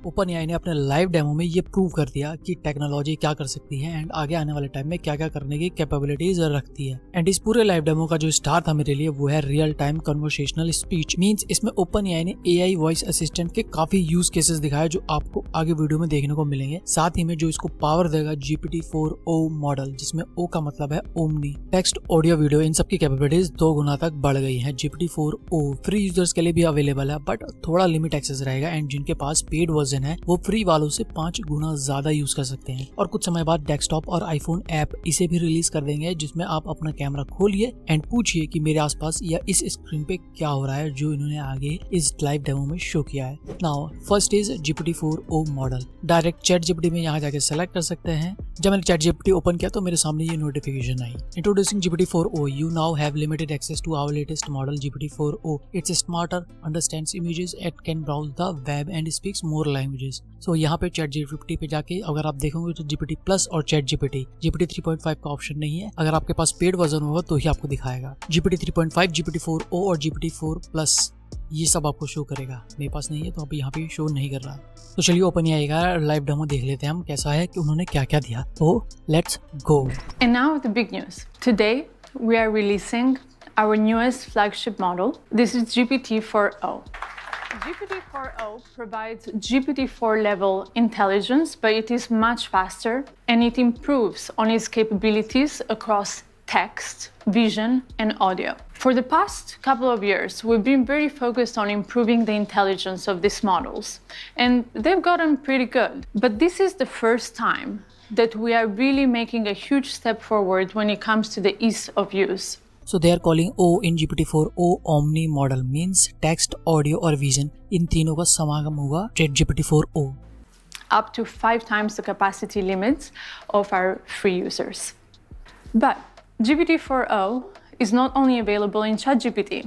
OpenAI ने अपने live demo में ये प्रूव कर दिया कि टेक्नोलॉजी क्या कर सकती है एंड आगे आने वाले टाइम में क्या क्या करने की कैपेबिलिटीज रखती है। एंड इस पूरे लाइव डेमो का जो स्टार था मेरे लिए वो है real time conversational speech. Means इसमें OpenAI ने AI वॉइस असिस्टेंट के काफी यूज केसेस दिखाए जो आपको आगे वीडियो में देखने को मिलेंगे। साथ ही में जो इसको पावर देगा GPT-4o मॉडल, जिसमें O का मतलब है ओमनी, टेक्स्ट, ऑडियो, वीडियो, इन सब की कैपेबिलिटीज 2 गुना तक बढ़ गई है। GPT-4o फ्री यूजर्स के लिए भी अवेलेबल है बट थोड़ा लिमिट एक्सेस रहेगा एंड जिनके पास पेड वर्जन है वो फ्री वालों से 5 गुना ज्यादा यूज कर सकते हैं। और कुछ समय बाद डेस्कटॉप और आईफोन ऐप इसे भी रिलीज कर देंगे जिसमें आप अपना कैमरा खोलिए एंड पूछिए कि मेरे आसपास या इस स्क्रीन पे क्या हो रहा है, जो इन्होंने आगे इस लाइव डेमो में शो किया है। Now first is GPT-4o model. Direct ChatGPT में यहाँ जाके सेलेक्ट कर सकते हैं। जब मैंने ChatGPT ओपन किया तो मेरे सामने ये notification I, introducing GPT-4o, you now have limited access to our latest model GPT-4o. It's smarter, understands images, it can browse the web and speaks more languages. So यहाँ पे ChatGPT पे जाके अगर आप देखोगे तो GPT Plus और ChatGPT, GPT 3.5 का ऑप्शन नहीं है। अगर आपके पास पेड वर्जन होगा तो ही आपको दिखाएगा। GPT 3.5, GPT-4o और GPT-4 Plus ये सब आपको शो करेगा। मेरे पास नहीं है तो अभी यहाँ पे शो नहीं कर रहा। तो चलिए OpenAI का लाइव डेमो देख लेते हैं हम कैसा है कि उन्होंने क्या क्या दिया। तो let's go. And now the big news. Today we are releasing our newest flagship model. This is GPT-4o. GPT-4o provides GPT-4 level intelligence, but it is much faster and it improves on its capabilities across text, vision, and audio. For the past couple of years, we've been very focused on improving the intelligence of these models, and they've gotten pretty good. But this is the first time that we are really making a huge step forward when it comes to the ease of use. So they are calling O in GPT-4o Omni model, means text, audio और vision इन तीनों का समागम होगा ChatGPT-4o. Up to 5 times the capacity limits of our free users. But GPT-4o is not only available in ChatGPT.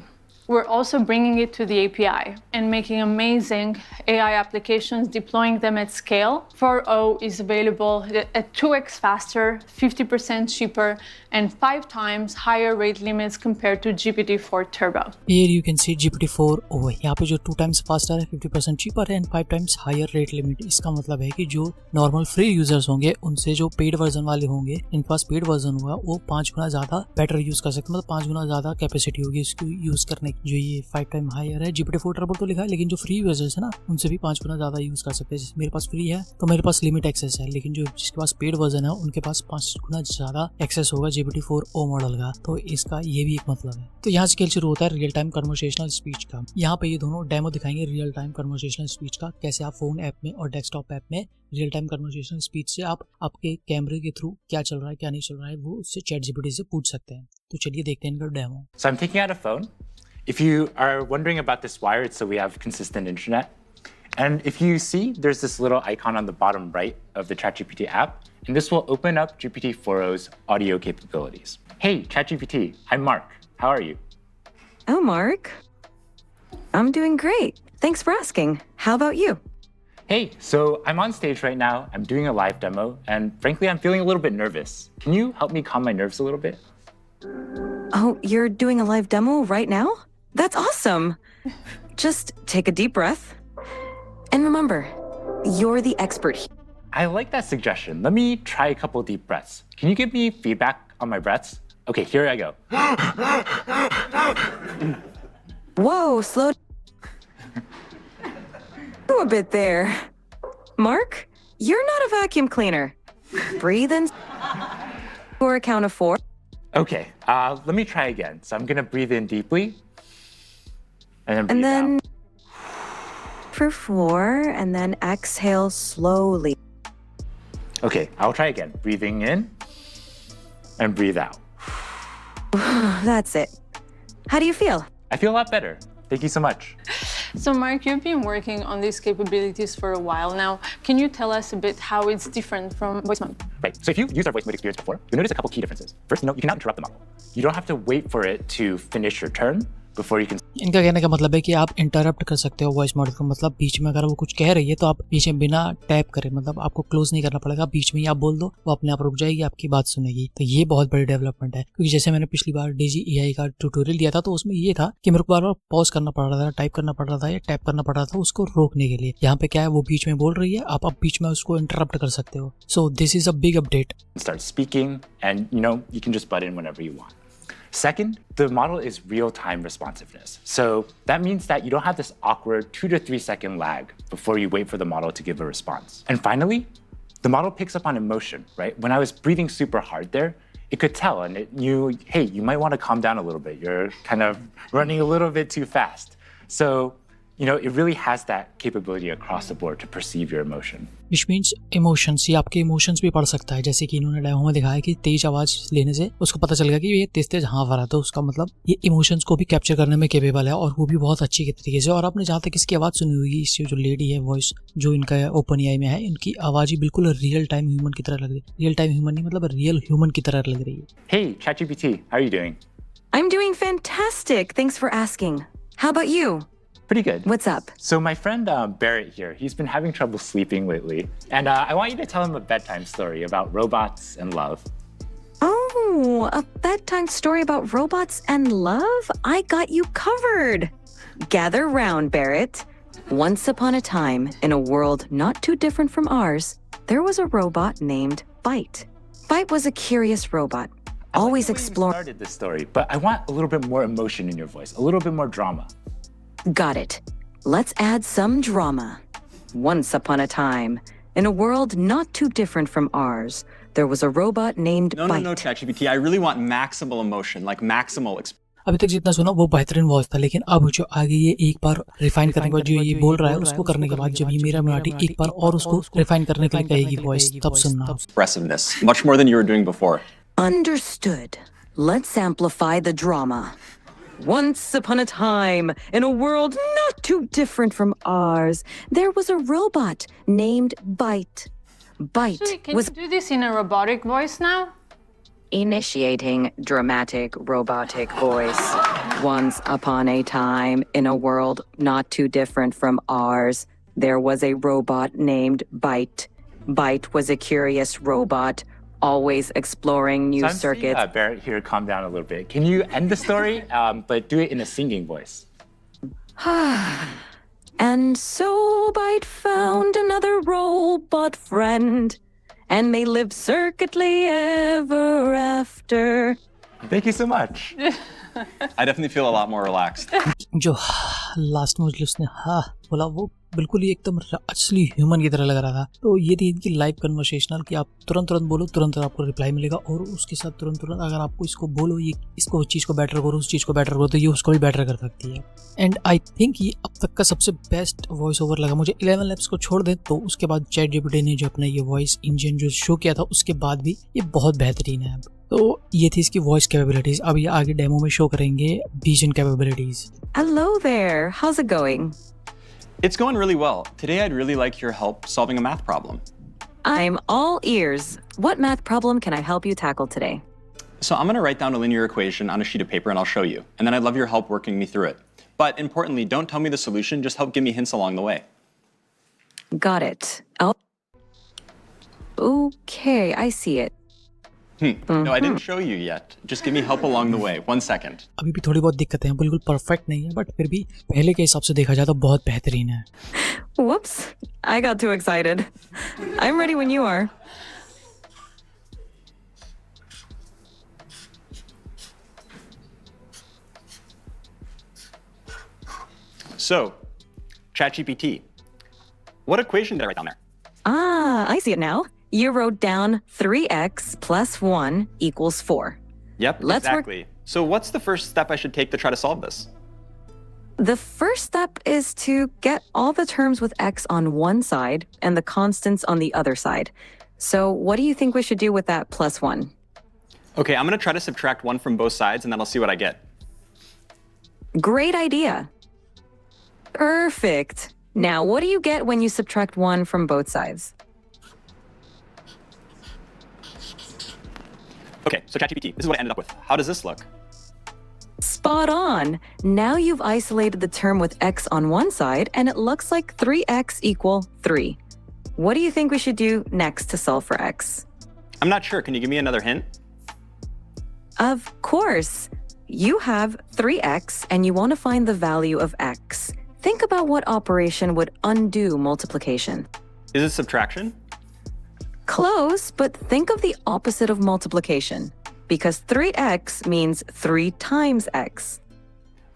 We're also bringing it to the API and making amazing AI applications, deploying them at scale. 4o is available at 2x faster, 50% cheaper, and 5 times higher rate limits compared to GPT-4 Turbo. Here you can see GPT-4o, यहाँ पे जो 2 times faster है, 50% cheaper है and 5 times higher rate limit। इसका मतलब है कि जो नॉर्मल फ्री यूजर्स होंगे उनसे जो पेड वर्जन वाले होंगे, इनके पास पेड वर्जन होगा, वो 5 गुना ज्यादा बेटर यूज कर सकते हैं। मतलब 5 गुना ज्यादा कैपेसिटी होगी इसको यूज करने की। जो ये 5 टाइम हायर है, GPT-4 Turbo तो लिखा है, लेकिन जो फ्री यूजर्स है ना उनसे भी 5 गुना ज्यादा यूज कर सकते हैं। मेरे पास फ्री है तो मेरे पास लिमिट एक्सेस है, लेकिन जो जिसके पास पेड वर्जन है उनके पास 5 गुना ज्यादा एक्सेस होगा GPT-4o मॉडल का। तो इसका ये भी एक मतलब है। तो यहाँ स्केल शुरू होता है रियल टाइम कन्वर्सेशनल स्पीच का। यहाँ पे ये दोनों डेमो दिखाएंगे रियल टाइम कन्वर्सेशनल स्पीच का, कैसे आप फोन ऐप में और डेस्कटॉप ऐप में रियल टाइम कन्वर्सेशनल स्पीच से आप आपके कैमरे के थ्रू क्या चल रहा है क्या नहीं चल रहा है वो उससे ChatGPT से पूछ सकते हैं। तो चलिए देखते हैं इनका demo. So I'm taking out a phone. If you are wondering about this wire, it's so we have consistent internet. And if you see, there's this little icon on the bottom right of the ChatGPT app, and this will open up GPT-4o's audio capabilities. Hey, ChatGPT, I'm Mark. How are you? Oh, Mark. I'm doing great. Thanks for asking. How about you? Hey, so I'm on stage right now. I'm doing a live demo, and frankly, I'm feeling a little bit nervous. Can you help me calm my nerves a little bit? Oh, you're doing a live demo right now? That's awesome. Just take a deep breath. And remember, you're the expert here. I like that suggestion. Let me try a couple deep breaths. Can you give me feedback on my breaths? Okay, here I go. Whoa, slow a bit there. Mark, you're not a vacuum cleaner. Breathe in for a count of 4. Okay, let me try again. So I'm gonna breathe in deeply. And then breathe out. For 4, and then exhale slowly. Okay, I'll try again. Breathing in and breathe out. That's it. How do you feel? I feel a lot better. Thank you so much. So Mark, you've been working on these capabilities for a while now. Can you tell us a bit how it's different from voice mode? Right, so if you've used our voice mode experience before, you'll notice a couple key differences. First, you cannot interrupt the model. You don't have to wait for it to finish your turn. before you can इनका कहने का मतलब है कि आप interrupt कर सकते हो वॉइस मॉडल को, मतलब बीच में अगर वो कुछ कह रही है तो आप बीच में बिना टैप करे, मतलब आपको क्लोज नहीं करना पड़ेगा, बीच में ही आप बोल दो, वो अपने आप रुक जाएगी, आपकी बात सुनेगी। तो ये बहुत बड़ी डेवलपमेंट है, क्योंकि जैसे मैंने पिछली बार डीजी एआई का ट्यूटोरियल दिया था तो उसमें ये था कि मेरे को बार बार पॉज करना पड़ रहा था, टाइप करना पड़ रहा था या टैप करना पड़ रहा था उसको रोकने के लिए। यहाँ पे क्या है, वो बीच में बोल रही है, आप बीच में उसको इंटरप्ट कर सकते हो। So this is a big update. start speaking, and you can just butt in whenever you want. Second, the model is real-time responsiveness. So that means that you don't have this awkward 2 to 3 second lag before you wait for the model to give a response. And finally, the model picks up on emotion, right? When I was breathing super hard there, it could tell and it knew, hey, you might want to calm down a little bit. You're kind of running a little bit too fast. So, it really has that capability across the board to perceive your emotion. Which means emotions, ये आपके emotions भी पढ़ सकता है, जैसे कि इन्होंने demo में दिखाया कि तेज आवाज लेने से उसको पता चल गया कि ये तेज तेज हाँफ रहा, तो उसका मतलब ये इमोशंस को भी कैप्चर करने में केपेबल है, और वो भी बहुत अच्छी तरीके से। और आपने जहाँ तक इसकी आवाज सुनी होगी, इससे जो लेडी है वॉइस जो इनका ओपन एआई में है, इनकी आवाज ही बिल्कुल रियल टाइम ह्यूमन की तरह लग रही है। रियल टाइम ह्यूमन नहीं, मतलब रियल ह्यूमन की तरह लग रही है। Hey, ChatGPT, how are you doing? I'm doing fantastic. Thanks for asking. How about you? Pretty good. What's up? So my friend Barrett here, he's been having trouble sleeping lately. And I want you to tell him a bedtime story about robots and love. Oh, a bedtime story about robots and love? I got you covered. Gather round, Barrett. Once upon a time, in a world not too different from ours, there was a robot named Byte. Byte was a curious robot, always exploring. I started this story, but I want a little bit more emotion in your voice, a little bit more drama. Got it. Let's add some drama. Once upon a time, in a world not too different from ours, there was a robot named Byte. No, ChatGPT. I really want maximal emotion, like maximal अभी तक जितना सुना वो बेहतरीन voice था, लेकिन अब जो आगे ये एक बार रिफाइन करने के बाद जो ये बोल रहा है उसको करने के बाद जब ये मेरा मिनाटी एक बार और उसको रिफाइन करने के लिए कहेगी वॉइस, तब सुनना। expressiveness, much more than you were doing before. Understood. Let's amplify the drama. Once upon a time, in a world not too different from ours, there was a robot named Byte. Byte Can was you do this in a robotic voice now? initiating dramatic robotic voice. Once upon a time, in a world not too different from ours, there was a robot named Byte. Byte was a curious robot, always exploring new circuits. Barrett here, calm down a little bit. Can you end the story, but do it in a singing voice? And so Byte found another robot friend, and they lived circuitly ever after. Thank you so much. I definitely feel a lot more relaxed. जो last में उसने हाँ बोला वो बिल्कुल ही एकदम असली human की तरह लग रहा था। तो ये थी इनकी लाइव कन्वर्सेशनल कि आप तुरंत बोलो, तुरंत आपको रिप्लाई मिलेगा, और उसके साथ तुरंत अगर आपको इसको बोलो ये इसको उस चीज़ को बेटर करो, उस चीज़ को बेटर करो, तो ये उसको भी बेटर कर सकती है। एंड आई थिंक ये अब तक का सबसे बेस्ट वॉइस ओवर लगा मुझे। 11 लैब्स को छोड़ दें तो उसके बाद चैट जीपीटी ने जो अपना ये वॉइस इंजन जो शो किया था उसके बाद भी ये बहुत बेहतरीन है। तो ये थी इसकी वॉइस कैपेबिलिटीज। अब ये आगे डेमो में शो करेंगे vision capabilities. Hello there. How's it going? It's going really well. Today I'd really like your help solving a math problem. I'm all ears. What math problem can I help you tackle today? So I'm going to write down a linear equation on a sheet of paper and I'll show you. And then I'd love your help working me through it. But importantly, don't tell me the solution, just help give me hints along the way. Got it. Okay, I see it. No, I didn't show you yet. Just give me help along the way. 1 second. अभी भी थोड़ी बहुत दिक्कतें हैं, बिल्कुल perfect नहीं है, but फिर भी पहले के हिसाब से देखा जाए तो बहुत बेहतरीन है। Whoops. I got too excited. I'm ready when you are. So, ChatGPT. What equation did I write down there? Ah, I see it now. You wrote down 3x plus 1 equals 4. Yep, Let's work- exactly. So what's the first step I should take to try to solve this? The first step is to get all the terms with x on one side and the constants on the other side. So what do you think we should do with that plus 1? Okay, I'm going to try to subtract 1 from both sides and then I'll see what I get. Great idea. Perfect. Now, what do you get when you subtract 1 from both sides? Okay, so ChatGPT, this is what I ended up with. How does this look? Spot on. Now you've isolated the term with x on one side, and it looks like 3x equal 3. What do you think we should do next to solve for x? I'm not sure. Can you give me another hint? Of course. You have 3x, and you want to find the value of x. Think about what operation would undo multiplication. Is it subtraction? Close, but think of the opposite of multiplication, because 3x means 3 times x.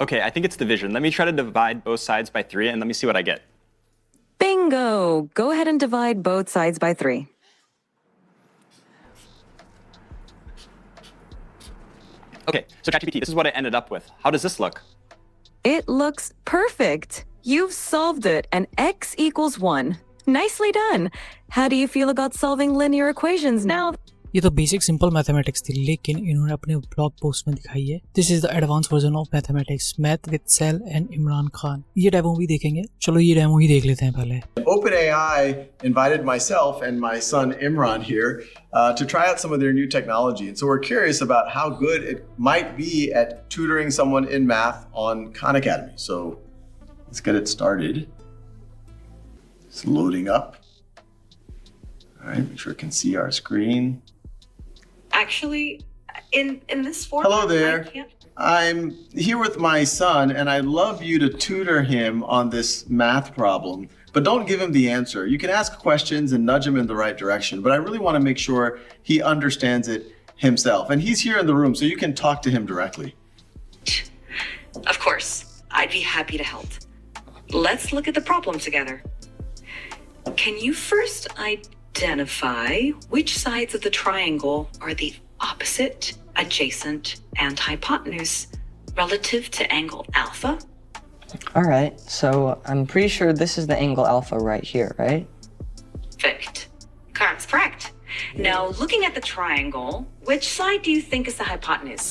Okay, I think it's division. Let me try to divide both sides by 3 and let me see what I get. Bingo! Go ahead and divide both sides by 3. Okay, so ChatGPT, this is what I ended up with. How does this look? It looks perfect. You've solved it, and x equals 1. Nicely done. How do you feel about solving linear equations now? ये तो basic simple mathematics थी, लेकिन इन्होंने अपने blog post में दिखाई है this is the advance version of mathematics, math with Sal and Imran Khan. ये डेमो भी देखेंगे, चलो ये डेमो ही देख लेते हैं पहले। OpenAI invited myself and my son Imran here to try out some of their new technology. And so we're curious about how good it might be at tutoring someone in math on Khan Academy. So let's get it started. It's loading up. All right, make sure it can see our screen. Actually, in this format, Hello there. I can't. I'm here with my son, and I'd love you to tutor him on this math problem, but don't give him the answer. You can ask questions and nudge him in the right direction, but I really want to make sure he understands it himself. And he's here in the room, so you can talk to him directly. Of course, I'd be happy to help. Let's look at the problem together. Can you first identify which sides of the triangle are the opposite, adjacent, and hypotenuse relative to angle alpha? All right, so I'm pretty sure this is the angle alpha right here, right? Perfect. That's correct. Now, looking at the triangle, which side do you think is the hypotenuse?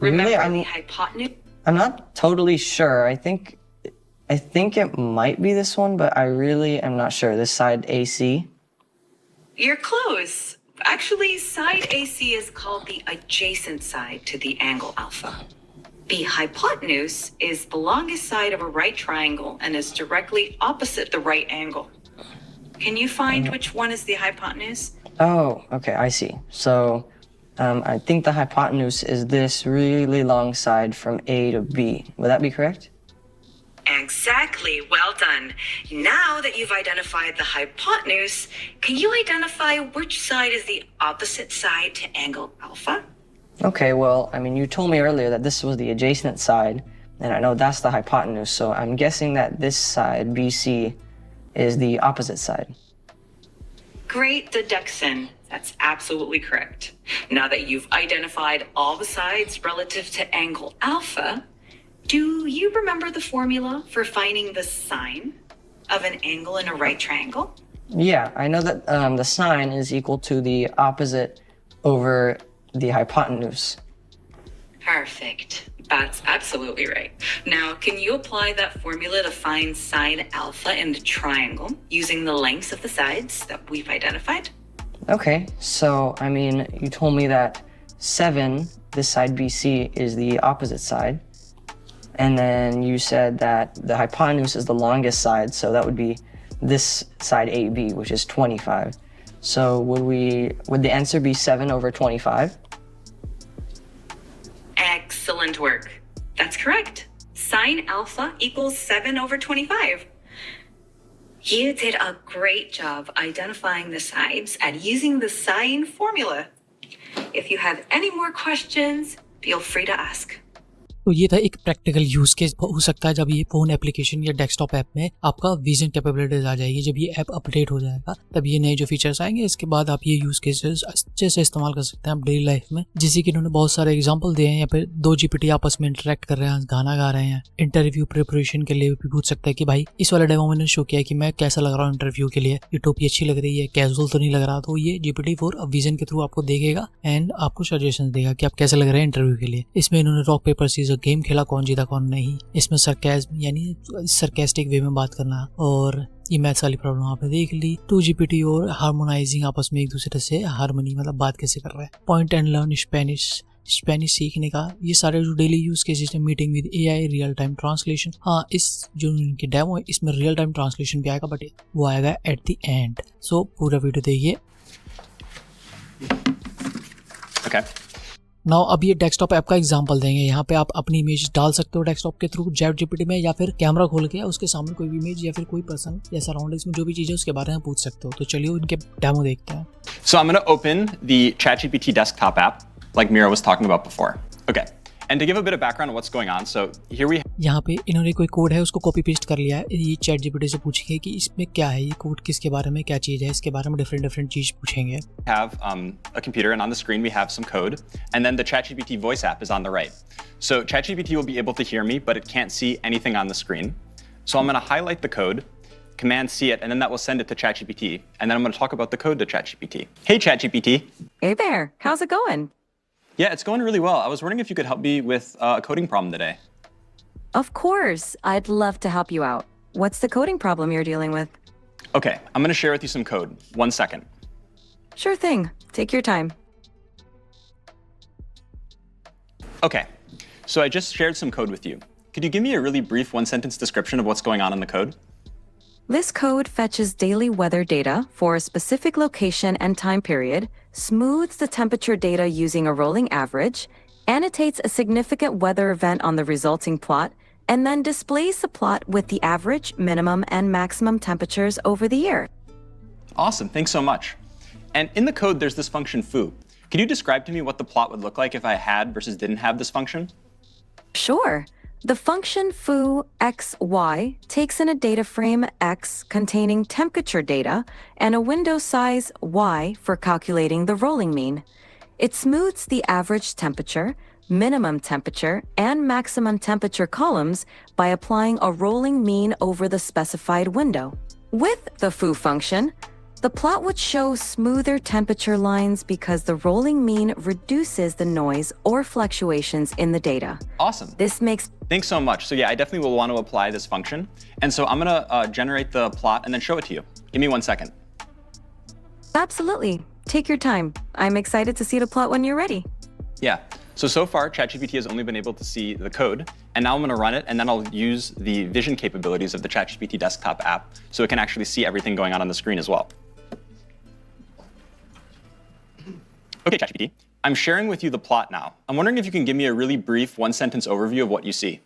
Really, the hypotenuse? I'm not totally sure. I think it might be this one, but I really am not sure. This side AC. You're close. Actually, side AC is called the adjacent side to the angle alpha. The hypotenuse is the longest side of a right triangle and is directly opposite the right angle. Can you find which one is the hypotenuse? Oh, okay, I see. So I think the hypotenuse is this really long side from A to B. Would that be correct? Exactly. Well done. Now that you've identified the hypotenuse, can you identify which side is the opposite side to angle alpha? Okay, well, I mean, you told me earlier that this was the adjacent side, and I know that's the hypotenuse, so I'm guessing that this side, BC, is the opposite side. Great deduction. That's absolutely correct. Now that you've identified all the sides relative to angle alpha, do you remember the formula for finding the sine of an angle in a right triangle? Yeah, I know that the sine is equal to the opposite over the hypotenuse. Perfect. That's absolutely right. Now, can you apply that formula to find sine alpha in the triangle using the lengths of the sides that we've identified? Okay, so, I mean, you told me that 7, this side BC, is the opposite side. And then you said that the hypotenuse is the longest side, so that would be this side AB, which is 25. So would the answer be 7 over 25? Excellent work. That's correct. Sine alpha equals 7 over 25. You did a great job identifying the sides and using the sine formula. If you have any more questions, feel free to ask. तो ये था एक practical use case हो सकता है जब ये phone application या डेस्कटॉप ऐप में आपका विजन कैपेबिलिटीज आ जाएगी। जब ये ऐप अपडेट हो जाएगा तब ये नए जो फीचर्स आएंगे, इसके बाद आप ये यूज केसेस अच्छे से इस्तेमाल कर सकते हैं आप डेली लाइफ में। जैसे कि इन्होंने बहुत सारे एग्जांपल दिए हैं, या फिर 2 GPT आपस में इंटरेक्ट कर रहे हैं, गाना गा रहे हैं, इंटरव्यू प्रिपरेशन के लिए भी पूछ सकता है कि भाई इस वाले डेमो मैंने शो किया कि मैं कैसा लग रहा हूँ इंटरव्यू के लिए, ये टोपी अच्छी लग रही है, कैजुअल तो नहीं लग रहा। तो ये GPT-4 अब विजन के थ्रू आपको देखेगा एंड आपको सजेशन देगा कि आप कैसे लग रहे हैं इंटरव्यू के लिए। इसमें इन्होंने रॉक पेपर सीजर गेम खेला, कौन जीता कौन नहीं। इसमें सरकाज़्म यानी सरकास्टिक वे में बात करना, और ये मैथ्स वाली प्रॉब्लम आपने देख ली। 2 GPT और हार्मोनाइजिंग आपस में एक दूसरे से हार्मनी मतलब बात कैसे कर रहा है। Point and learn Spanish Spanish सीखने का, ये सारे जो डेली यूज केसेस है, meeting with AI, real time translation. हाँ, इस जो इनकी डेमो है इसमें रियल टाइम ट्रांसलेशन भी आएगा, बट वो आएगा एट द एंड। सो पूरा वीडियो देखिए। Okay. नाउ अब ये डेस्कटॉप ऐप का एग्जांपल देंगे। यहाँ पे आप अपनी इमेज डाल सकते हो डेस्कटॉप के थ्रू ChatGPT में, या फिर कैमरा खोल के उसके सामने कोई भी इमेज या फिर कोई पर्सन या सराउंडिंग्स में जो भी चीज़ है उसके बारे में पूछ सकते हो। तो चलिए उनके डेमो देखते हैं। So I'm going to open the ChatGPT desktop app, like Mira was talking about before. Okay. And to give a bit of background on what's going on, so here we यहाँ पे इन्होंने कोई code है उसको copy paste कर लिया है। ये ChatGPT से पूछेंगे कि इसमें क्या है, ये कोड किसके बारे में, क्या चीज़ है, इसके बारे में डिफरेंट चीज़ पूछेंगे। have a computer, and on the screen we have some code, and then the ChatGPT voice app is on the right. So ChatGPT will be able to hear me, but it can't see anything on the screen. So I'm going to highlight the code, Command C it, and then that will send it to ChatGPT, and then I'm going to talk about the code to ChatGPT. Hey ChatGPT. Hey there, how's it going? Yeah, it's going really well. I was wondering if you could help me with a coding problem today. Of course, I'd love to help you out. What's the coding problem you're dealing with? Okay, I'm going to share with you some code. 1 second. Sure thing, take your time. Okay, so I just shared some code with you. Could you give me a really brief one-sentence description of what's going on in the code? This code fetches daily weather data for a specific location and time period, smooths the temperature data using a rolling average, annotates a significant weather event on the resulting plot, and then displays the plot with the average, minimum, and maximum temperatures over the year. Awesome, thanks so much. And in the code, there's this function foo. Could you describe to me what the plot would look like if I had versus didn't have this function? Sure. The function foo xy takes in a data frame x containing temperature data and a window size y for calculating the rolling mean. It smooths the average temperature, minimum temperature, and maximum temperature columns by applying a rolling mean over the specified window. With the foo function, the plot would show smoother temperature lines because the rolling mean reduces the noise or fluctuations in the data. Awesome. This makes Thanks so much. So yeah, I definitely will want to apply this function. And so I'm going to generate the plot and then show it to you. Give me 1 second. Absolutely. Take your time. I'm excited to see the plot when you're ready. Yeah. So far, ChatGPT has only been able to see the code, and now I'm going to run it, and then I'll use the vision capabilities of the ChatGPT desktop app so it can actually see everything going on the screen as well. Okay, ChatGPT, I'm sharing with you the plot now. I'm wondering if you can give me a really brief one-sentence overview of what you see.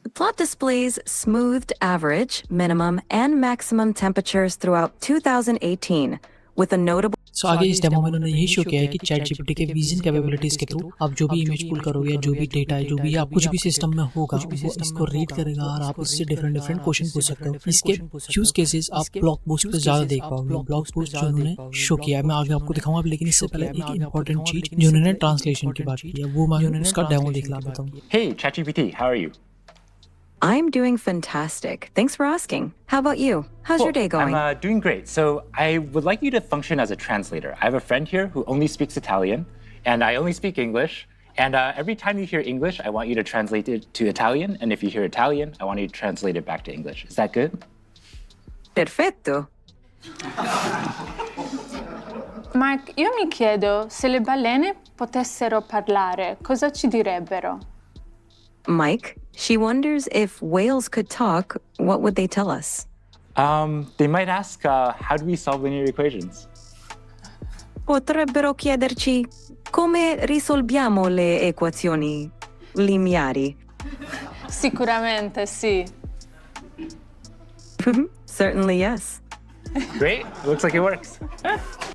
The plot displays smoothed average, minimum, and maximum temperatures throughout 2018, with a notable सो आगे इस demo में उन्होंने यही show किया है कि ChatGPT के vision capabilities के थ्रू आप जो भी इमेज पुल करोगे या जो भी डेटा है, जो भी आप कुछ भी सिस्टम में होगा, वो इसको रीड करेगा और आप इससे डिफरेंट क्वेश्चन पूछ सकते हो। इसके यूज केसेस आप ब्लॉग पोस्ट पे ज्यादा देख पाओगे। ब्लॉग पोस्ट जो उन्होंने शो किया है मैं आगे आपको दिखाऊंगा, लेकिन इससे पहले एक इंपॉर्टेंट चीज जो उन्होंने ट्रांसलेशन की बात की है वो मैं उसका डेमो दिखला देता हूँ। Hey, ChatGPT, how are you? I'm doing fantastic. Thanks for asking. How about you? How's your day going? I'm doing great. So I would like you to function as a translator. I have a friend here who only speaks Italian, and I only speak English. And every time you hear English, I want you to translate it to Italian. And if you hear Italian, I want you to translate it back to English. Is that good? Perfetto. Mark, io mi chiedo se le balene potessero parlare, cosa ci direbbero? Mike, she wonders if whales could talk, what would they tell us? They might ask, how do we solve linear equations? Potrebbero chiederci come risolviamo le equazioni lineari. Sicuramente sì. Certainly yes. Great, looks like it works.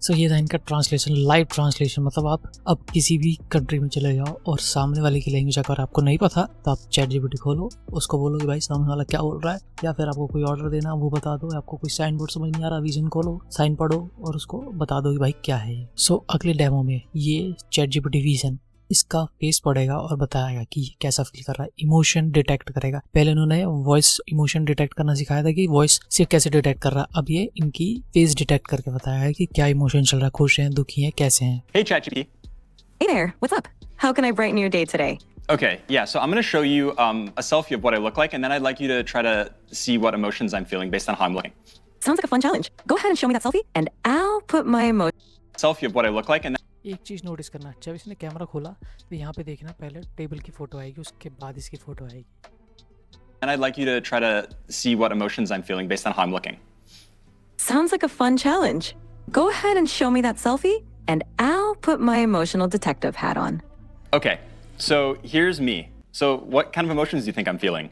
सो ये था इनका translation, live translation. मतलब आप अब किसी भी country में चले जाओ और सामने वाले की लैंग्वेज अगर आपको नहीं पता तो आप ChatGPT खोलो, उसको बोलो कि भाई सामने वाला क्या बोल रहा है, या फिर आपको कोई ऑर्डर देना वो बता दो, आपको कोई साइन बोर्ड समझ नहीं आ रहा, विजन खोलो, साइन पढ़ो और उसको बता दो कि भाई क्या है। सो अगले डेमो में ये ChatGPT विजन इसका फेस पड़ेगा और बताएगा कि कैसा फील कर रहा है, इमोशन डिटेक्ट करेगा। पहले उन्होंने वॉइस इमोशन डिटेक्ट करना सिखाया था कि वॉइस से कैसे डिटेक्ट कर रहा है, अब ये इनकी फेस डिटेक्ट करके बताया है कि क्या इमोशन चल रहा है, खुश हैं, दुखी हैं, कैसे हैं। Hey ChatGPT. Hey there, what's up? How can I brighten your day today? Okay, yeah, so I'm going to show you a selfie of what I look like, and then I'd like you to try to see what emotions I'm feeling based on how I'm looking. Sounds like a fun challenge. Go ahead and show me that selfie, and I'll put my emotion. Selfie of what I look like, and then एक चीज़ notice करना, जब इसने camera खोला तो यहाँ पे देखना पहले टेबल की फ़ोटो आएगी, उसके बाद इसकी फ़ोटो आएगी। And I'd like you to try to see what emotions I'm feeling based on how I'm looking. Sounds like a fun challenge. Go ahead and show me that selfie, and I'll put my emotional detective hat on. Okay, so here's me. So what kind of emotions do you think I'm feeling?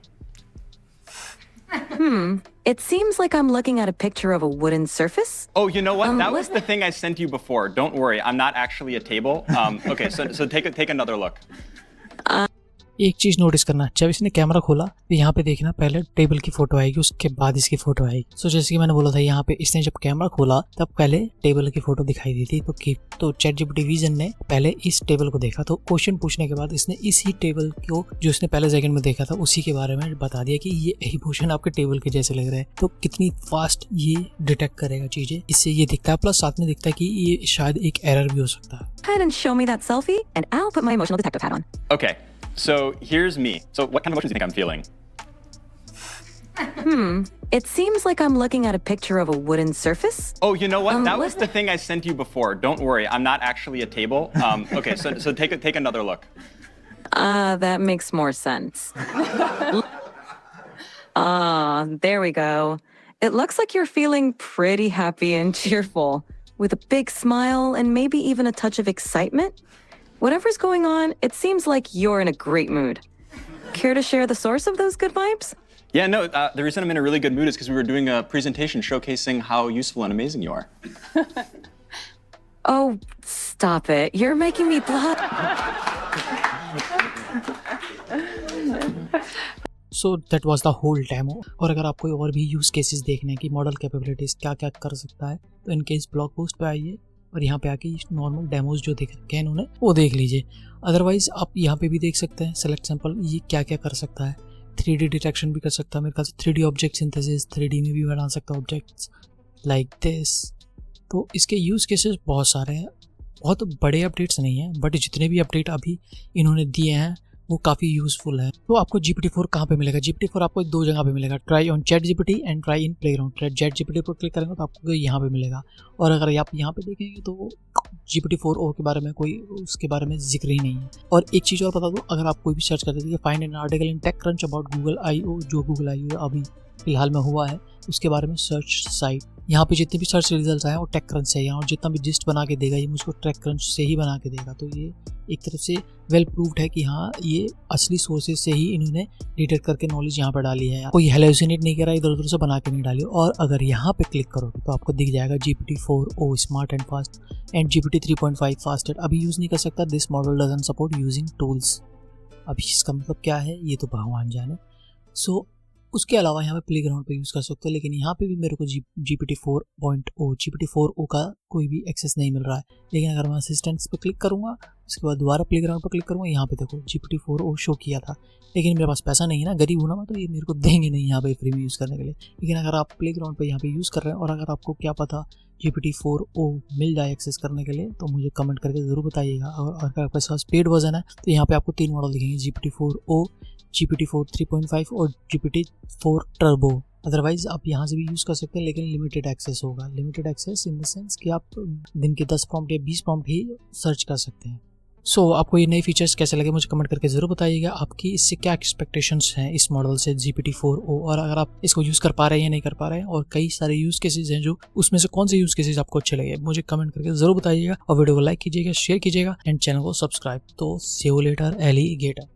It seems like I'm looking at a picture of a wooden surface. Oh, you know what? That what- was the thing I sent you before. Don't worry, I'm not actually a table. Okay, so take another look. एक चीज़ notice करना, जब इसने camera खोला तो यहाँ पे देखना पहले टेबल की फ़ोटो आएगी, उसके बाद इसकी फ़ोटो आएगी। सो जैसे कि मैंने बोला था, यहाँ पे इसने जब कैमरा खोला तब पहले टेबल की फ़ोटो दिखाई दी थी। तो ChatGPT विजन ने पहले इस टेबल को देखा, तो क्वेश्चन पूछने के बाद इसने इसी टेबल को जो इसने पहले सेकंड में देखा था उसी के बारे में बता दिया कि ये इमोशन आपके टेबल के जैसे लग रहे हैं। तो कितनी फास्ट ये डिटेक्ट करेगा चीज़ें, इससे ये दिखता है। प्लस साथ में दिखता है कि ये शायद एक एरर भी हो सकता है। Go ahead and show me that selfie, and I'll put my emotional detective hat on. Okay, so here's me. So what kind of emotions do you think I'm feeling? It seems like I'm looking at a picture of a wooden surface. Oh, you know what? That was what- the thing I sent you before. Don't worry, I'm not actually a table. Okay, so take another look. That makes more sense. There we go. It looks like you're feeling pretty happy and cheerful, with a big smile and maybe even a touch of excitement. Whatever's going on, it seems like you're in a great mood. Care to share the source of those good vibes? Yeah, no, the reason I'm in a really good mood is because we were doing a presentation showcasing how useful and amazing you are. Oh, stop it. You're making me blush. So that was the whole demo. और अगर आपको और भी use cases देखने हैं कि model capabilities क्या क्या कर सकता है, तो इनके इस ब्लॉग पोस्ट पे आइए और यहाँ पे आके नॉर्मल डेमोज जो देख रखे हैं इन्होंने वो देख लीजिए। अदरवाइज़ आप यहाँ पे भी देख सकते हैं सेलेक्ट सैंपल, ये क्या क्या कर सकता है। 3D डिटेक्शन भी कर सकता है मेरे ख्याल से, 3D ऑब्जेक्ट सिंथेसिस, 3D में भी बना सकता है ऑब्जेक्ट्स लाइक दिस। तो इसके यूज़ केसेस बहुत सारे हैं, बहुत बड़े अपडेट्स नहीं हैं, बट जितने भी अपडेट अभी इन्होंने दिए हैं वो काफ़ी यूज़फुल है। तो आपको GPT-4 कहाँ पे मिलेगा? GPT-4 आपको दो जगह पे मिलेगा, try on ChatGPT and try in playground. ChatGPT पर क्लिक करेंगे तो आपको यहाँ पे मिलेगा, और अगर आप यहाँ पे देखेंगे तो GPT-4o के बारे में कोई उसके बारे में जिक्र ही नहीं है। और एक चीज़ और बता दूँ, अगर आप कोई भी सर्च करते थे, find an article in TechCrunch about Google I/O, जो गूगल I/O अभी फिलहाल में हुआ है उसके बारे में सर्च साइट, यहाँ पे जितने भी सर्च रिजल्ट आए हैं वो टेक क्रंच से है, और जितना भी जिस्ट बना के देगा ये मुझको टेक क्रंच से ही बना के देगा। तो ये एक तरफ से वेल प्रूव्ड है कि हाँ ये असली सोर्सेज से ही इन्होंने डिटेक्ट करके नॉलेज यहाँ पर डाली है, कोई हेलुसिनेट नहीं करा, इधर उधर से बना के नहीं डाली। और अगर यहाँ पे क्लिक करोगे तो आपको दिख जाएगा GPT-4o smart and fast and GPT 3.5 fastest. अभी यूज़ नहीं कर सकता, this model doesn't support using tools. अभी इसका मतलब क्या है ये तो भगवान जाने। सो उसके अलावा यहाँ पे प्लेग्राउंड पे यूज़ कर सकते हो, लेकिन यहाँ पे भी मेरे को GPT-4o का कोई भी एक्सेस नहीं मिल रहा है। लेकिन अगर मैं असिस्टेंट्स पे क्लिक करूँगा, उसके बाद दोबारा प्लेग्राउंड पे क्लिक करूँगा, यहाँ पे देखो GPT-4o शो किया था, लेकिन मेरे पास पैसा नहीं है ना, गरीब हूँ ना मैं, तो ये मेरे को देंगे नहीं यहाँ पे फ्री में यूज़ करने के लिए। लेकिन अगर आप प्लेग्राउंड पे यहाँ पे यूज़ कर रहे हैं और अगर आपको क्या पता GPT-4o मिल जाए एक्सेस करने के लिए, तो मुझे कमेंट करके ज़रूर बताइएगा। और अगर आपके पास पेड वर्जन है तो यहाँ पे आपको 3 मॉडल दिखेंगे, GPT-4o, GPT-4 3.5 और GPT-4 टर्बो। अदरवाइज आप यहाँ से भी यूज़ कर सकते हैं, लेकिन लिमिटेड एक्सेस होगा। Limited access in the sense कि आप दिन के 10 प्रॉम्प्ट या 20 प्रॉम्प्ट ही सर्च कर सकते हैं। सो आपको ये नए फीचर्स कैसे लगे मुझे कमेंट करके ज़रूर बताइएगा। आपकी इससे क्या एक्सपेक्टेशंस हैं इस मॉडल से GPT-4o, और अगर आप इसको यूज़ कर पा रहे हैं या नहीं कर पा रहे हैं, और कई सारे यूज़ केसेस हैं जो उसमें से कौन से यूज़ केसेस आपको अच्छे लगे मुझे कमेंट करके ज़रूर बताइएगा। और वीडियो को लाइक कीजिएगा, शेयर कीजिएगा एंड चैनल को सब्सक्राइब। तो सी यू लेटर एलिगेटर।